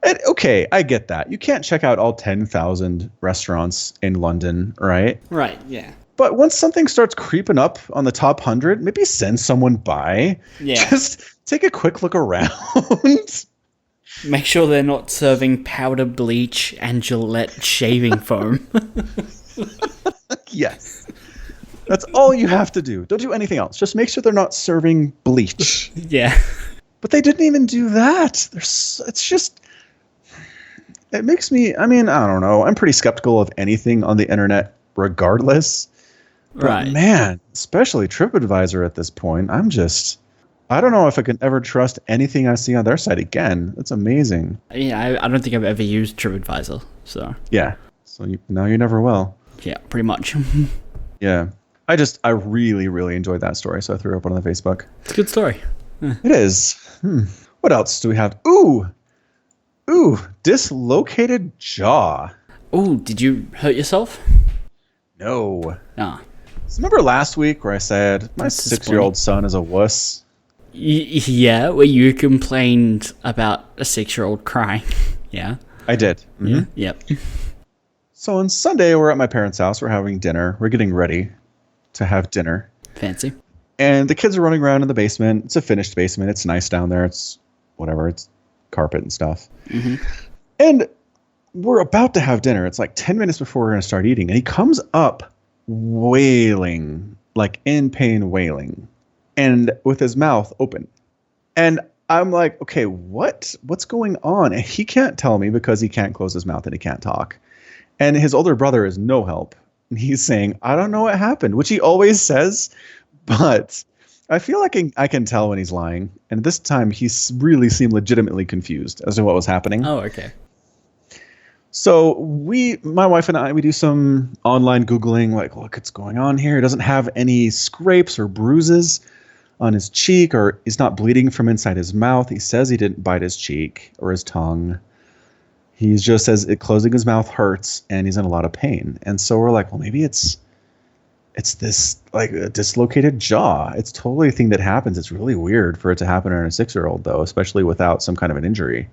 And, okay, I get that. You can't check out all 10,000 restaurants in London, right? Right, yeah. But once something starts creeping up on the top 100, maybe send someone by. Yeah. Just take a quick look around. Make sure they're not serving powder bleach and Gillette shaving foam. Yes. That's all you have to do. Don't do anything else. Just make sure they're not serving bleach. Yeah. But they didn't even do that. It's just... It makes me... I mean, I don't know. I'm pretty skeptical of anything on the internet regardless. But right. Man, especially TripAdvisor at this point, I don't know if I can ever trust anything I see on their site again. That's amazing. Yeah, I don't think I've ever used TripAdvisor, so... Yeah. So now you never will. Yeah, pretty much. Yeah. I really, really enjoyed that story, so I threw it up on the Facebook. It's a good story. It is. What else do we have? Ooh, dislocated jaw. Ooh, did you hurt yourself? No. Nah. So remember last week where I said my 6-year-old son is a wuss? Yeah, where you complained about a 6-year-old crying. Yeah. I did. Mm-hmm. Yep. So on Sunday, we're at my parents' house. We're having dinner. We're getting ready to have dinner. Fancy. And the kids are running around in the basement. It's a finished basement. It's nice down there. It's whatever. It's carpet and stuff. Mm-hmm. And we're about to have dinner. It's like 10 minutes before we're going to start eating. And he comes up wailing, like in pain, wailing, and with his mouth open. And I'm like, okay, what's going on? And he can't tell me because he can't close his mouth and he can't talk. And his older brother is no help. And he's saying, I don't know what happened, which he always says, but I feel like I can tell when he's lying. And this time he really seemed legitimately confused as to what was happening. Oh, okay. So my wife and I, we do some online Googling, like, look, what's going on here. He doesn't have any scrapes or bruises on his cheek, or he's not bleeding from inside his mouth. He says he didn't bite his cheek or his tongue. He just says closing his mouth hurts and he's in a lot of pain. And so we're like, well, maybe it's this like a dislocated jaw. It's totally a thing that happens. It's really weird for it to happen in a 6-year-old, though, especially without some kind of an injury.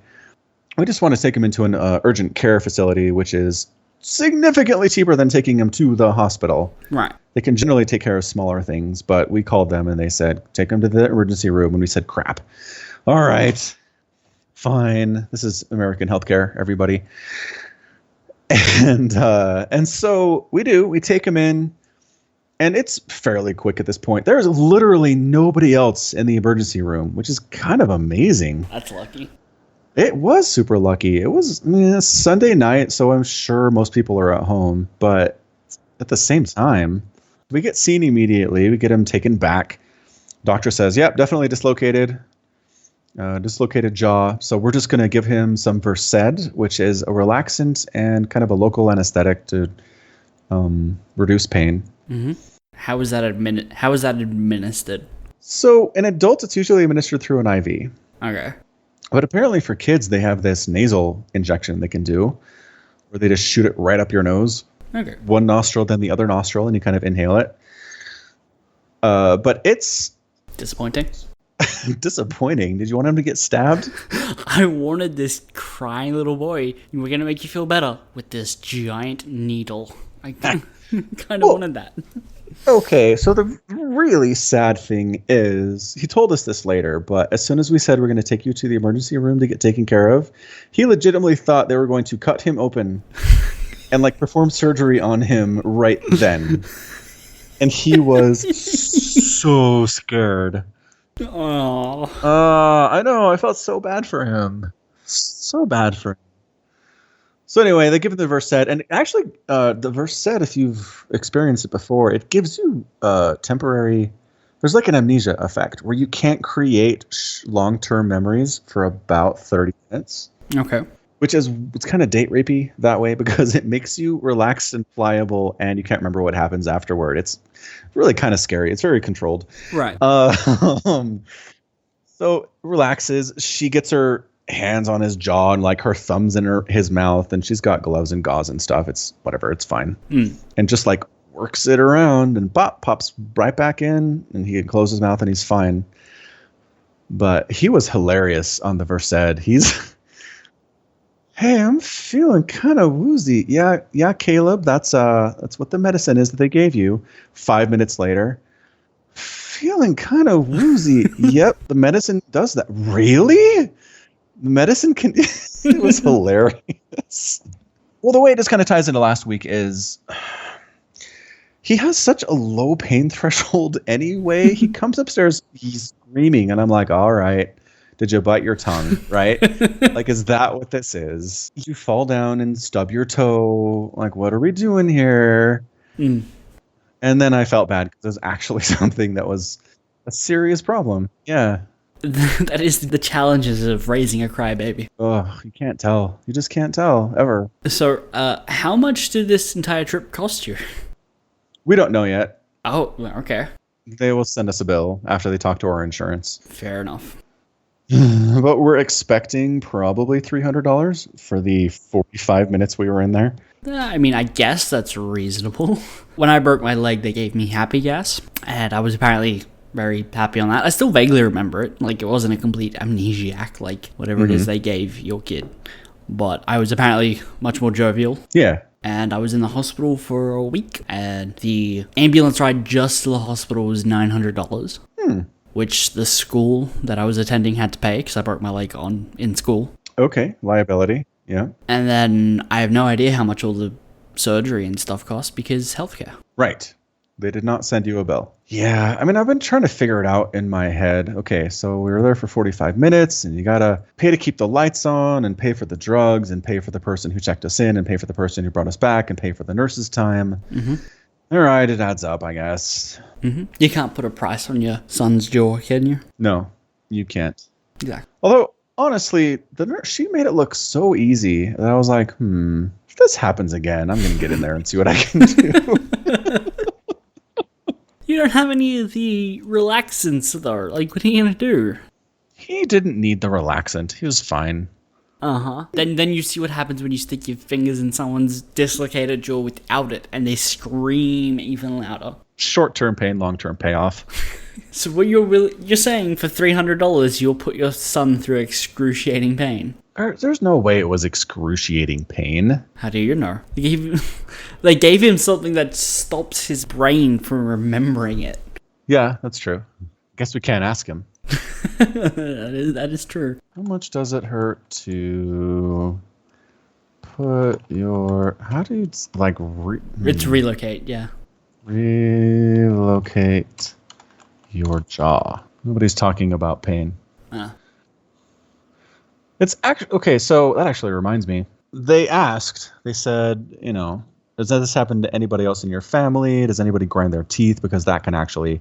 We just want to take him into an urgent care facility, which is significantly cheaper than taking him to the hospital. Right. They can generally take care of smaller things, but we called them and they said, take him to the emergency room. And we said, crap. All right, fine. This is American healthcare, everybody. And so we take him in, and it's fairly quick at this point. There's literally nobody else in the emergency room, which is kind of amazing. That's lucky. It was super lucky. It was it's Sunday night, so I'm sure most people are at home. But at the same time, we get seen immediately. We get him taken back. Doctor says, yep, definitely dislocated jaw. So we're just going to give him some Versed, which is a relaxant and kind of a local anesthetic to reduce pain. Mm-hmm. How is that administered? So in adults, it's usually administered through an IV. Okay. But apparently for kids, they have this nasal injection they can do where they just shoot it right up your nose. Okay. One One nostril, then the other nostril, and you kind of inhale it. But it's disappointing. disappointing. Did you want him to get stabbed? I wanted this crying little boy. We're going to make you feel better with this giant needle. I kind of wanted that. Okay, so the really sad thing is, he told us this later, but as soon as we said we're going to take you to the emergency room to get taken care of, he legitimately thought they were going to cut him open and like perform surgery on him right then. And he was so scared. Oh. I know. I felt so bad for him. So bad for him. So anyway, they give him the Versed, and actually, the Versed, if you've experienced it before, it gives you temporary. There's like an amnesia effect where you can't create long-term memories for about 30 minutes. Okay. Which is, it's kind of date rapey that way because it makes you relaxed and pliable, and you can't remember what happens afterward. It's really kind of scary. It's very controlled. Right. So relaxes. She gets her hands on his jaw and like her thumbs in his mouth, and she's got gloves and gauze and stuff. It's whatever. It's fine. And just like works it around and pops right back in, and he can close his mouth and he's fine. But he was hilarious on the Versed. He's, hey, I'm feeling kind of woozy. Yeah, Caleb, that's what the medicine is that they gave you. 5 minutes later, feeling kind of woozy. Yep, the medicine does that. Really? The medicine can. It was hilarious. Well, the way it just kind of ties into last week is he has such a low pain threshold anyway. He comes upstairs, he's screaming, and I'm like, all right, did you bite your tongue, right? Like, is that what this is? You fall down and stub your toe. Like, what are we doing here? And then I felt bad because it was actually something that was a serious problem. Yeah. That is the challenges of raising a crybaby. Oh, you can't tell. You just can't tell, ever. So, how much did this entire trip cost you? We don't know yet. Oh, okay. They will send us a bill after they talk to our insurance. Fair enough. But we're expecting probably $300 for the 45 minutes we were in there. I mean, I guess that's reasonable. When I broke my leg, they gave me happy gas, and I was apparently very happy on that. I still vaguely remember it. Like, it wasn't a complete amnesiac, like whatever it is they gave your kid. But I was apparently much more jovial. Yeah. And I was in the hospital for a week. And the ambulance ride just to the hospital was $900. Which the school that I was attending had to pay because I broke my leg in school. Okay, liability. Yeah. And then I have no idea how much all the surgery and stuff cost because healthcare. Right. They did not send you a bill. Yeah, I mean, I've been trying to figure it out in my head. Okay, so we were there for 45 minutes, and you got to pay to keep the lights on, and pay for the drugs, and pay for the person who checked us in, and pay for the person who brought us back, and pay for the nurse's time. All right, it adds up, I guess. You can't put a price on your son's jaw, can you? No, you can't. Exactly. Although, honestly, the nurse, she made it look so easy that I was like, if this happens again, I'm going to get in there and see what I can do. You don't have any of the relaxants, though. Like, what are you going to do? He didn't need the relaxant. He was fine. Then you see what happens when you stick your fingers in someone's dislocated jaw without it, and they scream even louder. Short-term pain, long-term payoff. So what you're saying for $300 you'll put your son through excruciating pain? There's no way it was excruciating pain. How do you know? They gave him something that stops his brain from remembering it. Yeah, that's true. Guess we can't ask him. That is true. How much does it hurt to put your... How do you, like... It's relocate, yeah. Relocate your jaw. Nobody's talking about pain. It's actually... Okay, so that actually reminds me. They said, does this happen to anybody else in your family? Does anybody grind their teeth? Because that can actually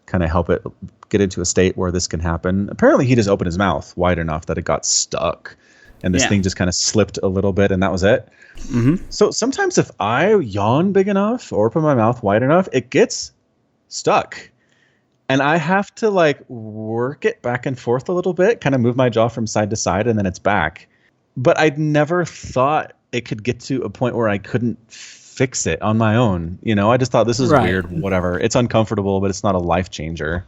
kind of help it get into a state where this can happen. Apparently, he just opened his mouth wide enough that it got stuck. And this thing just kind of slipped a little bit, and that was it. So sometimes if I yawn big enough or open my mouth wide enough, it gets stuck. And I have to work it back and forth a little bit, kind of move my jaw from side to side, and then it's back. But I'd never thought it could get to a point where I couldn't fix it on my own. I just thought this is weird, whatever. It's uncomfortable, but it's not a life changer.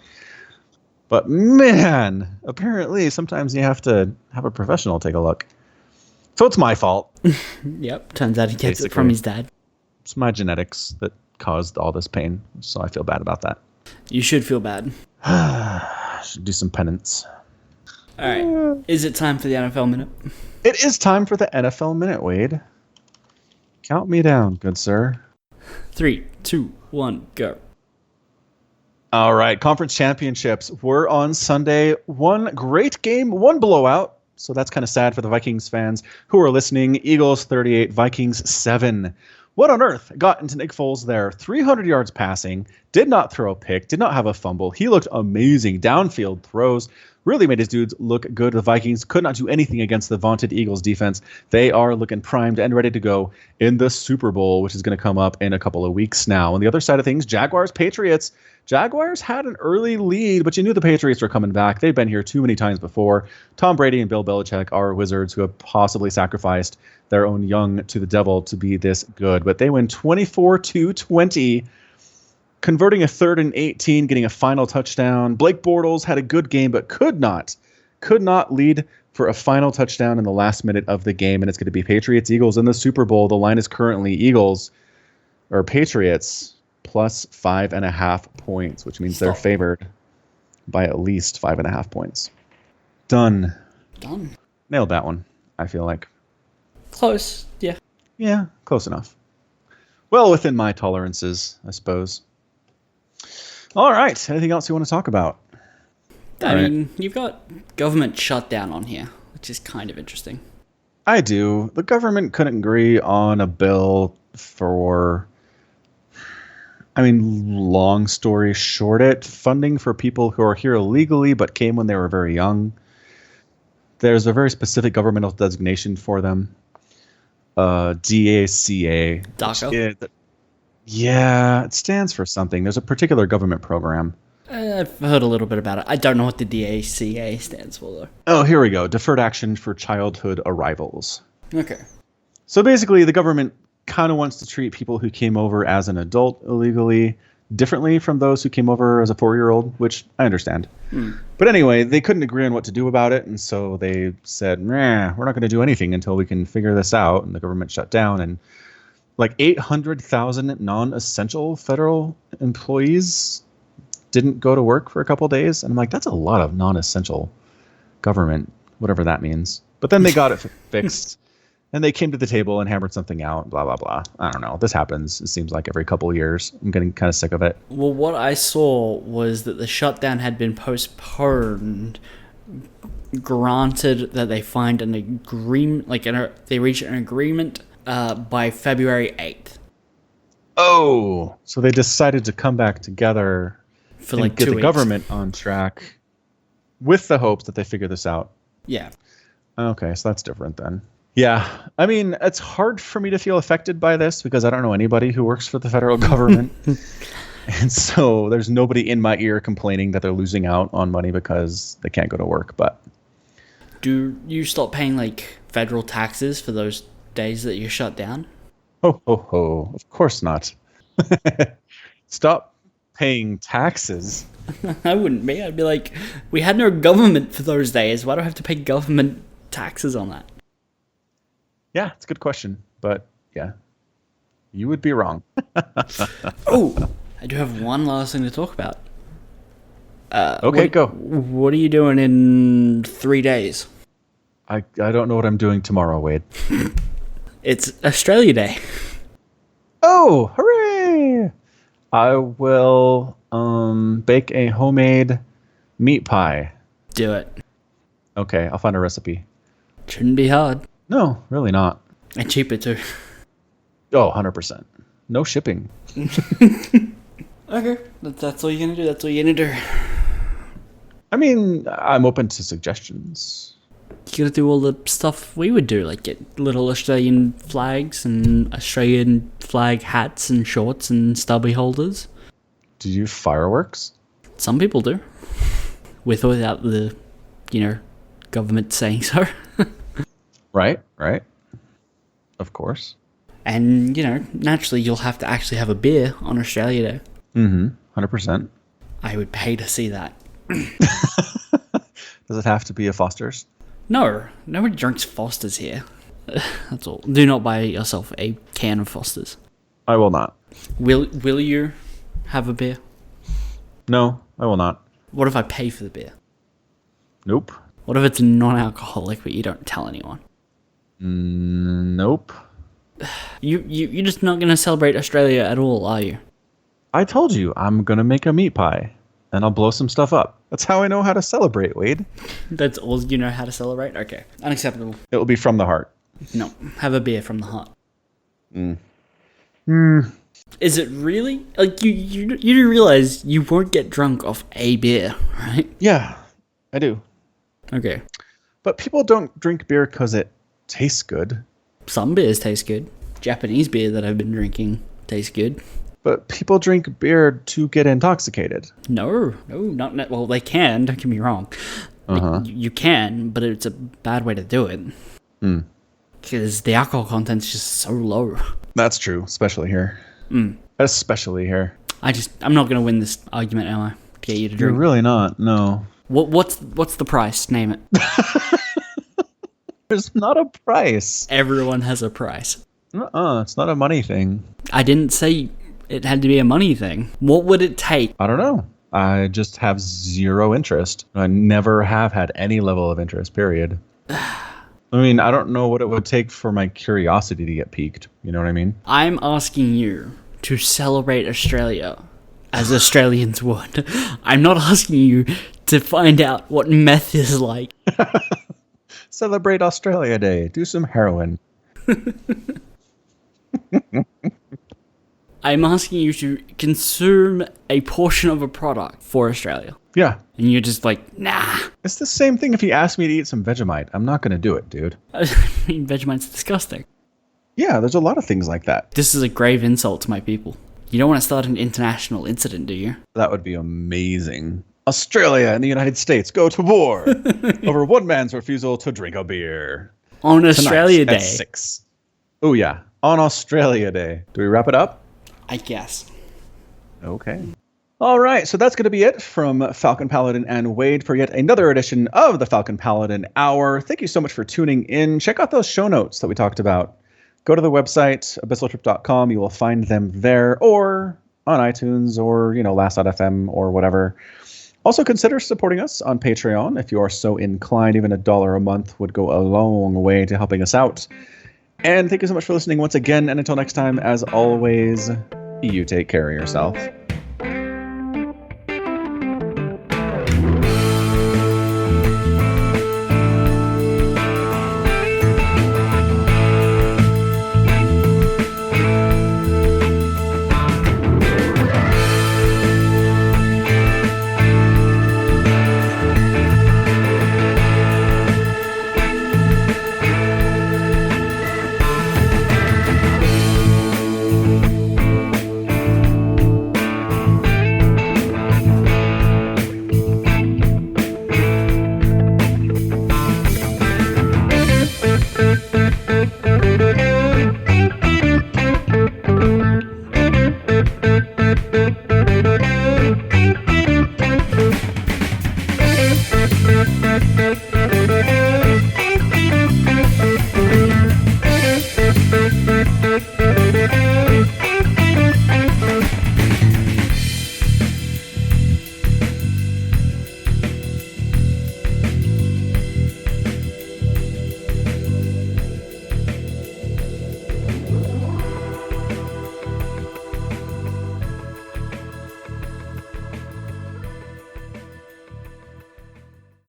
But man, apparently sometimes you have to have a professional take a look. So it's my fault. Yep, turns out he gets it from his dad. It's my genetics that caused all this pain, so I feel bad about that. You should feel bad. Should do some penance. All right. Is it time for the NFL Minute? It is time for the NFL Minute, Wade. Count me down, good sir. 3, 2, 1, go. All right. Conference championships were on Sunday. One great game, one blowout. So that's kind of sad for the Vikings fans who are listening. Eagles 38, Vikings 7. What on earth got into Nick Foles there? 300 yards passing, did not throw a pick, did not have a fumble. He looked amazing. Downfield throws really made his dudes look good. The Vikings could not do anything against the vaunted Eagles defense. They are looking primed and ready to go in the Super Bowl, which is going to come up in a couple of weeks now. On the other side of things, Jaguars, Patriots. Jaguars had an early lead, but you knew the Patriots were coming back. They've been here too many times before. Tom Brady and Bill Belichick are wizards who have possibly sacrificed their own young to the devil to be this good. But they win 24-20, converting a 3rd and 18, getting a final touchdown. Blake Bortles had a good game, but could not lead for a final touchdown in the last minute of the game. And it's going to be Patriots-Eagles in the Super Bowl. The line is currently Patriots plus 5.5 points, which means they're favored by at least 5.5 points. Done. Nailed that one, I feel like. Close, yeah. Yeah, close enough. Well, within my tolerances, I suppose. All right. Anything else you want to talk about? I mean, you've got government shutdown on here, which is kind of interesting. I do. The government couldn't agree on a bill for, long story short, funding for people who are here illegally but came when they were very young. There's a very specific governmental designation for them. DACA. DACA? Yeah, it stands for something. There's a particular government program. I've heard a little bit about it. I don't know what the DACA stands for, though. Oh, here we go. Deferred Action for Childhood Arrivals. Okay. So basically, the government kind of wants to treat people who came over as an adult illegally, differently from those who came over as a 4-year-old, which I understand. But anyway, they couldn't agree on what to do about it, and so they said, nah, we're not going to do anything until we can figure this out, and the government shut down, and like 800,000 non-essential federal employees didn't go to work for a couple of days, and I'm like, that's a lot of non-essential government, whatever that means. But then they got it fixed, and they came to the table and hammered something out, blah, blah, blah. I don't know. This happens, it seems like, every couple of years. I'm getting kind of sick of it. Well, what I saw was that the shutdown had been postponed, granted that they find an agreement, they reached an agreement by February 8th. Oh, so they decided to come back together For and like get 2 the weeks. government on track with the hopes that they figure this out. Yeah. Okay, so that's different then. Yeah, I mean, it's hard for me to feel affected by this because I don't know anybody who works for the federal government. And so there's nobody in my ear complaining that they're losing out on money because they can't go to work. But Do you stop paying like federal taxes for those days that you're shut down? ho, ho, ho, of course not. Stop paying taxes. I wouldn't be. I'd be like, we had no government for those days. Why do I have to pay government taxes on that? Yeah, it's a good question. But yeah, you would be wrong. Oh, I do have one last thing to talk about. Okay, go. What are you doing in 3 days? I don't know what I'm doing tomorrow, Wade. It's Australia Day. Oh, hooray! I will bake a homemade meat pie. Do it. Okay, I'll find a recipe. Shouldn't be hard. No, really not. And cheaper too. Oh, 100%. No shipping. Okay, that's all you're gonna do. That's all you're gonna do. I mean, I'm open to suggestions. You gotta do all the stuff we would do, like get little Australian flags and Australian flag hats and shorts and stubby holders. Do you fireworks? Some people do. With or without the, government saying so. Right. Of course. And, naturally you'll have to actually have a beer on Australia Day. 100%. I would pay to see that. Does it have to be a Foster's? No, nobody drinks Foster's here. That's all. Do not buy yourself a can of Foster's. I will not. Will you have a beer? No, I will not. What if I pay for the beer? Nope. What if it's non-alcoholic but you don't tell anyone? Nope. You're just not going to celebrate Australia at all, are you? I told you I'm going to make a meat pie and I'll blow some stuff up. That's how I know how to celebrate, Wade. That's all you know how to celebrate? Okay. Unacceptable. It will be from the heart. No. Have a beer from the heart. Mm. Is it really? Like, you do realize you won't get drunk off a beer, right? Yeah, I do. Okay. But people don't drink beer because it tastes good. Some beers taste good. Japanese beer that I've been drinking tastes good. But people drink beer to get intoxicated. No, not well. They can. Don't get me wrong. You can, but it's a bad way to do it. Because the alcohol content's just so low. That's true, especially here. Especially here. I'm not gonna win this argument, am I? To get you to You're drink. really not. No. What's the price? Name it. There's not a price. Everyone has a price. It's not a money thing. I didn't say it had to be a money thing. What would it take? I don't know. I just have zero interest. I never have had any level of interest, period. I mean, I don't know what it would take for my curiosity to get piqued. You know what I mean? I'm asking you to celebrate Australia as Australians would. I'm not asking you to find out what meth is like. Celebrate Australia Day. Do some heroin. I'm asking you to consume a portion of a product for Australia. Yeah. And you're just like, nah. It's the same thing if you ask me to eat some Vegemite. I'm not going to do it, dude. I mean, Vegemite's disgusting. Yeah, there's a lot of things like that. This is a grave insult to my people. You don't want to start an international incident, do you? That would be amazing. Australia and the United States go to war over one man's refusal to drink a beer. On Australia Tonight Day. at 6. Oh, yeah. On Australia Day. Do we wrap it up? I guess. Okay. All right, so that's going to be it from Falcon Paladin and Wade for yet another edition of the Falcon Paladin Hour. Thank you so much for tuning in. Check out those show notes that we talked about. Go to the website, abyssaltrip.com. You will find them there or on iTunes or, last.fm or whatever. Also, consider supporting us on Patreon if you are so inclined. Even $1 a month would go a long way to helping us out. And thank you so much for listening once again. And until next time, as always, you take care of yourself.